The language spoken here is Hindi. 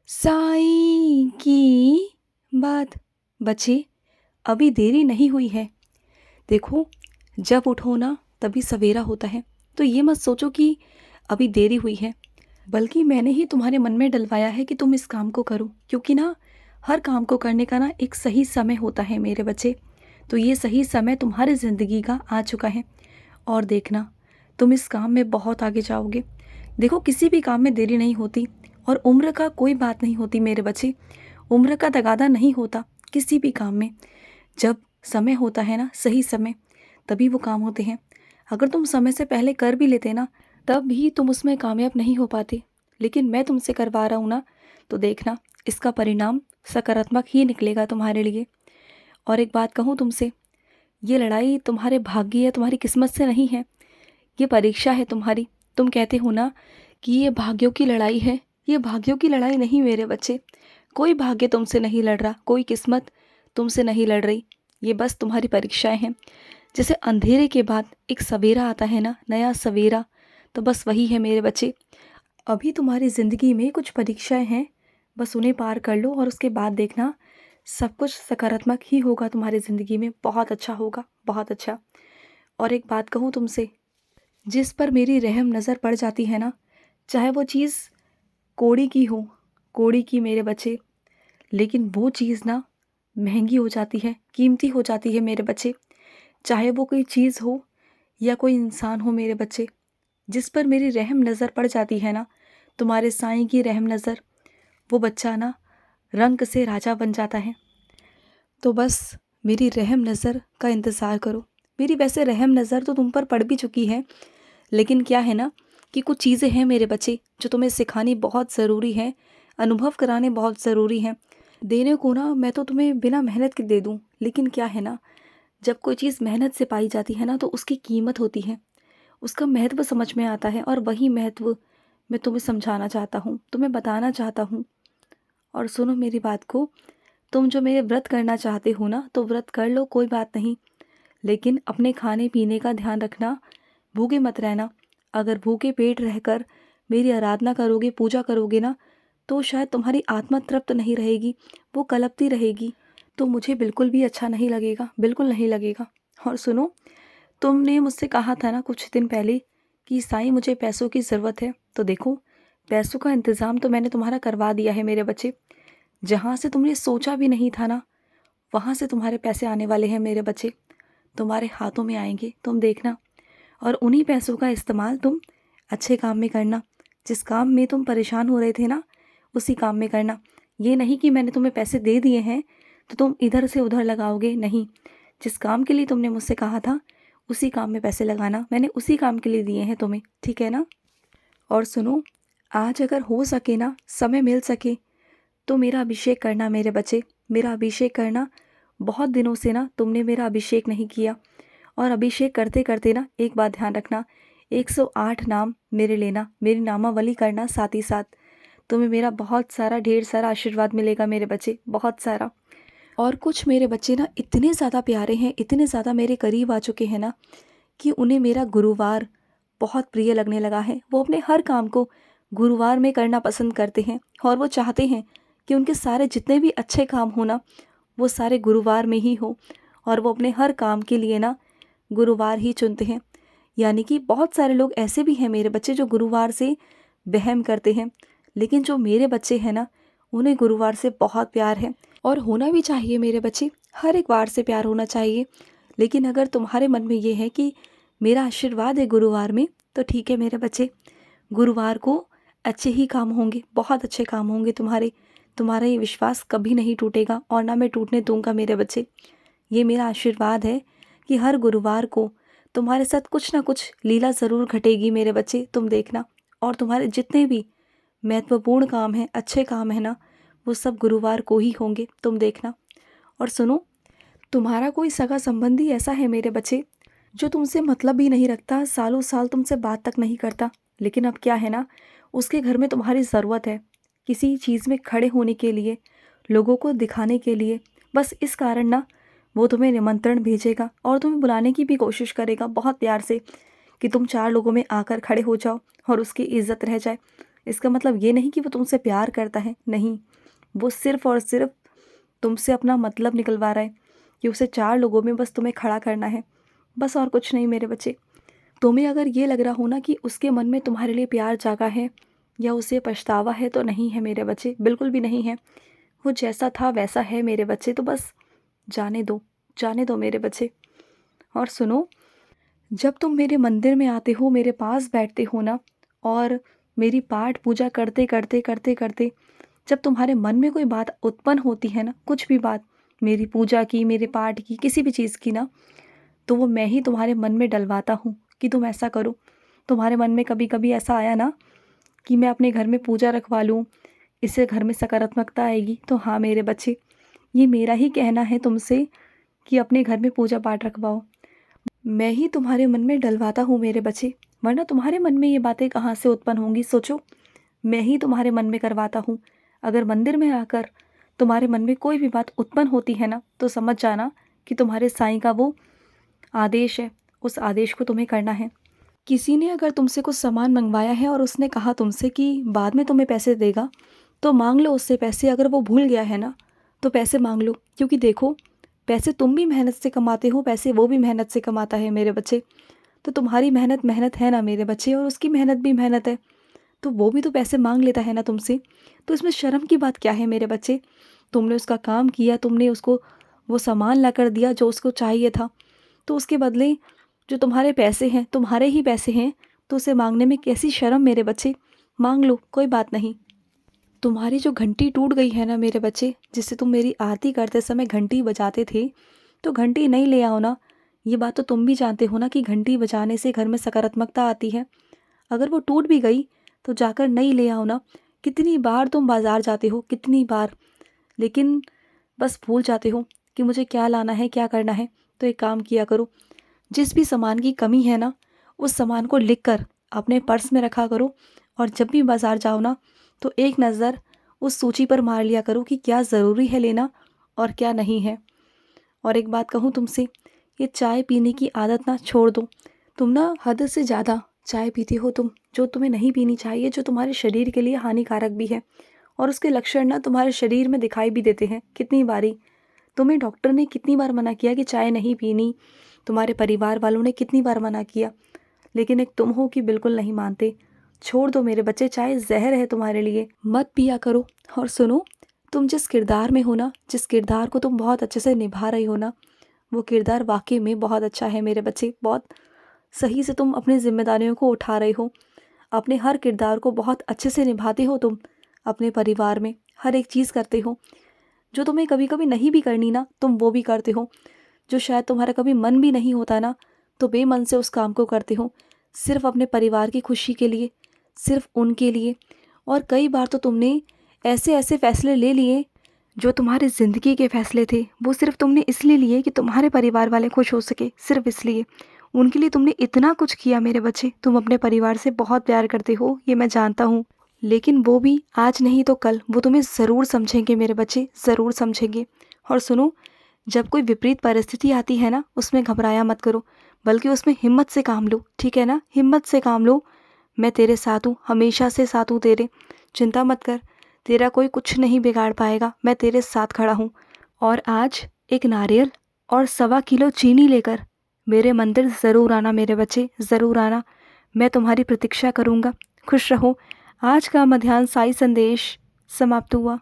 साईं की बात। बच्चे, अभी देरी नहीं हुई है। देखो, जब उठो ना तभी सवेरा होता है। तो ये मत सोचो कि अभी देरी हुई है, बल्कि मैंने ही तुम्हारे मन में डलवाया है कि तुम इस काम को करो, क्योंकि ना हर काम को करने का ना एक सही समय होता है मेरे बच्चे। तो ये सही समय तुम्हारी ज़िंदगी का आ चुका है, और देखना तुम इस काम में बहुत आगे जाओगे। देखो, किसी भी काम में देरी नहीं होती, और उम्र का कोई बात नहीं होती मेरे बच्चे। उम्र का तगादा नहीं होता किसी भी काम में। जब समय होता है ना, सही समय, तभी वो काम होते हैं। अगर तुम समय से पहले कर भी लेते ना, तब भी तुम उसमें कामयाब नहीं हो पाते। लेकिन मैं तुमसे करवा रहा हूँ ना, तो देखना इसका परिणाम सकारात्मक ही निकलेगा तुम्हारे लिए। और एक बात कहूँ तुमसे, ये लड़ाई तुम्हारे भाग्य या तुम्हारी किस्मत से नहीं है, ये परीक्षा है तुम्हारी। तुम कहते हो ना कि ये भाग्यों की लड़ाई है, ये भाग्यों की लड़ाई नहीं मेरे बच्चे। कोई भाग्य तुमसे नहीं लड़ रहा, कोई किस्मत तुमसे नहीं लड़ रही। ये बस तुम्हारी परीक्षाएं हैं। जैसे अंधेरे के बाद एक सवेरा आता है ना, नया सवेरा, तो बस वही है मेरे बच्चे। अभी तुम्हारी ज़िंदगी में कुछ परीक्षाएं हैं, बस उन्हें पार कर लो और उसके बाद देखना सब कुछ सकारात्मक ही होगा तुम्हारी ज़िंदगी में। बहुत अच्छा होगा, बहुत अच्छा। और एक बात कहूँ तुमसे, जिस पर मेरी रहम नज़र पड़ जाती है ना, चाहे वो चीज़ कौड़ी की हो, कौड़ी की मेरे बच्चे, लेकिन वो चीज़ ना महंगी हो जाती है, कीमती हो जाती है मेरे बच्चे। चाहे वो कोई चीज़ हो या कोई इंसान हो मेरे बच्चे, जिस पर मेरी रहम नज़र पड़ जाती है ना, तुम्हारे साईं की रहम नज़र, वो बच्चा ना रंग से राजा बन जाता है। तो बस मेरी रहम नज़र का इंतज़ार करो। मेरी वैसे रहम नज़र तो तुम पर पड़ भी चुकी है, लेकिन क्या है ना कि कुछ चीज़ें हैं मेरे बच्चे जो तुम्हें सिखानी बहुत ज़रूरी है, अनुभव कराने बहुत ज़रूरी हैं। देने को ना मैं तो तुम्हें बिना मेहनत के दे दूँ, लेकिन क्या है ना, जब कोई चीज़ मेहनत से पाई जाती है ना, तो उसकी कीमत होती है, उसका महत्व समझ में आता है। और वही महत्व मैं तुम्हें समझाना चाहता हूँ, तुम्हें बताना चाहता हूँ। और सुनो मेरी बात को, तुम जो मेरे व्रत करना चाहते हो ना, तो व्रत कर लो, कोई बात नहीं, लेकिन अपने खाने पीने का ध्यान रखना, भूखे मत रहना। अगर भूखे पेट रहकर मेरी आराधना करोगे, पूजा करोगे ना, तो शायद तुम्हारी आत्मा तृप्त नहीं रहेगी, वो कलपती रहेगी। तो मुझे बिल्कुल भी अच्छा नहीं लगेगा, बिल्कुल नहीं लगेगा। और सुनो, तुमने मुझसे कहा था ना कुछ दिन पहले कि साईं मुझे पैसों की ज़रूरत है, तो देखो पैसों का इंतज़ाम तो मैंने तुम्हारा करवा दिया है मेरे बच्चे। जहाँ से तुमने सोचा भी नहीं था ना, वहाँ से तुम्हारे पैसे आने वाले हैं मेरे बच्चे, तुम्हारे हाथों में आएंगे, तुम देखना। और उन्हीं पैसों का इस्तेमाल तुम अच्छे काम में करना। जिस काम में तुम परेशान हो रहे थे ना, उसी काम में करना। ये नहीं कि मैंने तुम्हें पैसे दे दिए हैं तो तुम इधर से उधर लगाओगे, नहीं। जिस काम के लिए तुमने मुझसे कहा था, उसी काम में पैसे लगाना। मैंने उसी काम के लिए दिए हैं तुम्हें, ठीक है ना। और सुनो, आज अगर हो सके ना, समय मिल सके, तो मेरा अभिषेक करना मेरे बच्चे, मेरा अभिषेक करना। बहुत दिनों से ना तुमने मेरा अभिषेक नहीं किया। और अभिषेक करते करते ना एक बात ध्यान रखना, 108 नाम मेरे लेना, मेरी नामावली करना साथ ही साथ। तुम्हें मेरा बहुत सारा, ढेर सारा आशीर्वाद मिलेगा मेरे बच्चे, बहुत सारा। और कुछ मेरे बच्चे ना इतने ज़्यादा प्यारे हैं, इतने ज़्यादा मेरे करीब आ चुके हैं ना, कि उन्हें मेरा गुरुवार बहुत प्रिय लगने लगा है। वो अपने हर काम को गुरुवार में करना पसंद करते हैं, और वो चाहते हैं कि उनके सारे जितने भी अच्छे काम हो ना, वो सारे गुरुवार में ही हो। और वो अपने हर काम के लिए ना गुरुवार ही चुनते हैं। यानी कि बहुत सारे लोग ऐसे भी हैं मेरे बच्चे जो गुरुवार से वहम करते हैं, लेकिन जो मेरे बच्चे हैं ना, उन्हें गुरुवार से बहुत प्यार है। और होना भी चाहिए मेरे बच्चे, हर एक वार से प्यार होना चाहिए। लेकिन अगर तुम्हारे मन में ये है कि मेरा आशीर्वाद है गुरुवार में, तो ठीक है मेरे बच्चे, गुरुवार को अच्छे ही काम होंगे, बहुत अच्छे काम होंगे तुम्हारे। तुम्हारा ये विश्वास कभी नहीं टूटेगा, और ना मैं टूटने दूंगा मेरे बच्चे। ये मेरा आशीर्वाद है कि हर गुरुवार को तुम्हारे साथ कुछ ना कुछ लीला ज़रूर घटेगी मेरे बच्चे, तुम देखना। और तुम्हारे जितने भी महत्वपूर्ण काम हैं, अच्छे काम हैं ना, वो सब गुरुवार को ही होंगे, तुम देखना। और सुनो, तुम्हारा कोई सगा संबंधी ऐसा है मेरे बच्चे जो तुमसे मतलब भी नहीं रखता, सालों साल तुमसे बात तक नहीं करता, लेकिन अब क्या है ना, उसके घर में तुम्हारी ज़रूरत है किसी चीज़ में खड़े होने के लिए, लोगों को दिखाने के लिए। बस इस कारण ना वो तुम्हें निमंत्रण भेजेगा और तुम्हें बुलाने की भी कोशिश करेगा बहुत प्यार से, कि तुम चार लोगों में आकर खड़े हो जाओ और उसकी इज्जत रह जाए। इसका मतलब ये नहीं कि वो तुमसे प्यार करता है, नहीं, वो सिर्फ़ और सिर्फ तुमसे अपना मतलब निकलवा रहा है कि उसे 4 लोगों में बस तुम्हें खड़ा करना है, बस और कुछ नहीं मेरे बच्चे। तुम्हें अगर ये लग रहा हो ना कि उसके मन में तुम्हारे लिए प्यार जागा है या उसे पछतावा है, तो नहीं है मेरे बच्चे, बिल्कुल भी नहीं है। वो जैसा था वैसा है मेरे बच्चे, तो बस जाने दो मेरे बच्चे। और सुनो, जब तुम मेरे मंदिर में आते हो, मेरे पास बैठते हो ना, और मेरी पाठ पूजा करते करते करते करते जब तुम्हारे मन में कोई बात उत्पन्न होती है ना, कुछ भी बात, मेरी पूजा की, मेरे पाठ की, किसी भी चीज़ की ना, तो वो मैं ही तुम्हारे मन में डलवाता हूँ कि तुम ऐसा करो। तुम्हारे मन में कभी कभी ऐसा आया ना कि मैं अपने घर में पूजा रखवा लूँ, इससे घर में सकारात्मकता आएगी, तो हाँ मेरे बच्चे, ये मेरा ही कहना है तुमसे कि अपने घर में पूजा पाठ रखवाओ। मैं ही तुम्हारे मन में डलवाता हूँ मेरे बच्चे, वरना तुम्हारे मन में ये बातें कहाँ से उत्पन्न होंगी, सोचो। मैं ही तुम्हारे मन में करवाता हूँ। अगर मंदिर में आकर तुम्हारे मन में कोई भी बात उत्पन्न होती है ना, तो समझ जाना कि तुम्हारे साईं का वो आदेश है, उस आदेश को तुम्हें करना है। किसी ने अगर तुमसे कुछ सामान मंगवाया है और उसने कहा तुमसे कि बाद में तुम्हें पैसे देगा, तो मांग लो उससे पैसे। अगर वो भूल गया है ना, तो पैसे मांग लो, क्योंकि देखो, पैसे तुम भी मेहनत से कमाते हो, पैसे वो भी मेहनत से कमाता है मेरे बच्चे। तो तुम्हारी मेहनत मेहनत है ना मेरे बच्चे, और उसकी मेहनत भी मेहनत है, तो वो भी तो पैसे मांग लेता है ना तुमसे। तो इसमें शर्म की बात क्या है मेरे बच्चे? तुमने उसका काम किया, तुमने उसको वो सामान ला कर दिया जो उसको चाहिए था, तो उसके बदले जो तुम्हारे पैसे हैं, तुम्हारे ही पैसे हैं, तो उसे मांगने में कैसी शर्म मेरे बच्चे? मांग लो, कोई बात नहीं। तुम्हारी जो घंटी टूट गई है ना मेरे बच्चे, जिससे तुम मेरी आरती करते समय घंटी बजाते थे, तो घंटी नहीं ले आओ ना। ये बात तो तुम भी जानते हो ना कि घंटी बजाने से घर में सकारात्मकता आती है। अगर वो टूट भी गई तो जाकर नई ले आओ ना। कितनी बार तुम बाज़ार जाते हो, कितनी बार, लेकिन बस भूल जाते हो कि मुझे क्या लाना है, क्या करना है। तो एक काम किया करो, जिस भी सामान की कमी है ना, उस सामान को लिख कर अपने पर्स में रखा करो, और जब भी बाज़ार जाओ ना, तो एक नज़र उस सूची पर मार लिया करो कि क्या ज़रूरी है लेना और क्या नहीं है। और एक बात कहूँ तुमसे, ये चाय पीने की आदत ना छोड़ दो। तुम ना हद से ज़्यादा चाय पीती हो तुम, जो तुम्हें नहीं पीनी चाहिए, जो तुम्हारे शरीर के लिए हानिकारक भी है, और उसके लक्षण ना तुम्हारे शरीर में दिखाई भी देते हैं। कितनी बारी तुम्हें डॉक्टर ने कितनी बार मना किया कि चाय नहीं पीनी, तुम्हारे परिवार वालों ने कितनी बार मना किया, लेकिन एक तुम हो कि बिल्कुल नहीं मानते। छोड़ दो मेरे बच्चे, चाय जहर है तुम्हारे लिए, मत पिया करो। और सुनो, तुम जिस किरदार में हो ना, जिस किरदार को तुम बहुत अच्छे से निभा रही हो ना, वो किरदार वाकई में बहुत अच्छा है मेरे बच्चे। बहुत सही से तुम अपनी जिम्मेदारियों को उठा रहे हो, अपने हर किरदार को बहुत अच्छे से निभाते हो तुम। अपने परिवार में हर एक चीज़ करते हो, जो तुम्हें कभी कभी नहीं भी करनी ना, तुम वो भी करते हो। जो शायद तुम्हारा कभी मन भी नहीं होता ना, तो बेमन से उस काम को करते हो, सिर्फ अपने परिवार की खुशी के लिए, सिर्फ उनके लिए। और कई बार तो तुमने ऐसे ऐसे फैसले ले लिए जो तुम्हारी ज़िंदगी के फैसले थे, वो सिर्फ तुमने इसलिए लिए कि तुम्हारे परिवार वाले खुश हो सके, सिर्फ इसलिए। उनके लिए तुमने इतना कुछ किया मेरे बच्चे। तुम अपने परिवार से बहुत प्यार करते हो, ये मैं जानता हूँ, लेकिन वो भी आज नहीं तो कल वो तुम्हें ज़रूर समझेंगे मेरे बच्चे, ज़रूर समझेंगे। और सुनो, जब कोई विपरीत परिस्थिति आती है ना, उसमें घबराया मत करो, बल्कि उसमें हिम्मत से काम लो, ठीक है ना? हिम्मत से काम लो। मैं तेरे साथ हूँ, हमेशा से साथ हूँ तेरे। चिंता मत कर, तेरा कोई कुछ नहीं बिगाड़ पाएगा, मैं तेरे साथ खड़ा हूँ। और आज एक नारियल और 1.25 किलो चीनी लेकर मेरे मंदिर ज़रूर आना मेरे बच्चे, ज़रूर आना। मैं तुम्हारी प्रतीक्षा करूँगा। खुश रहो। आज का मध्याह्न साई संदेश समाप्त हुआ।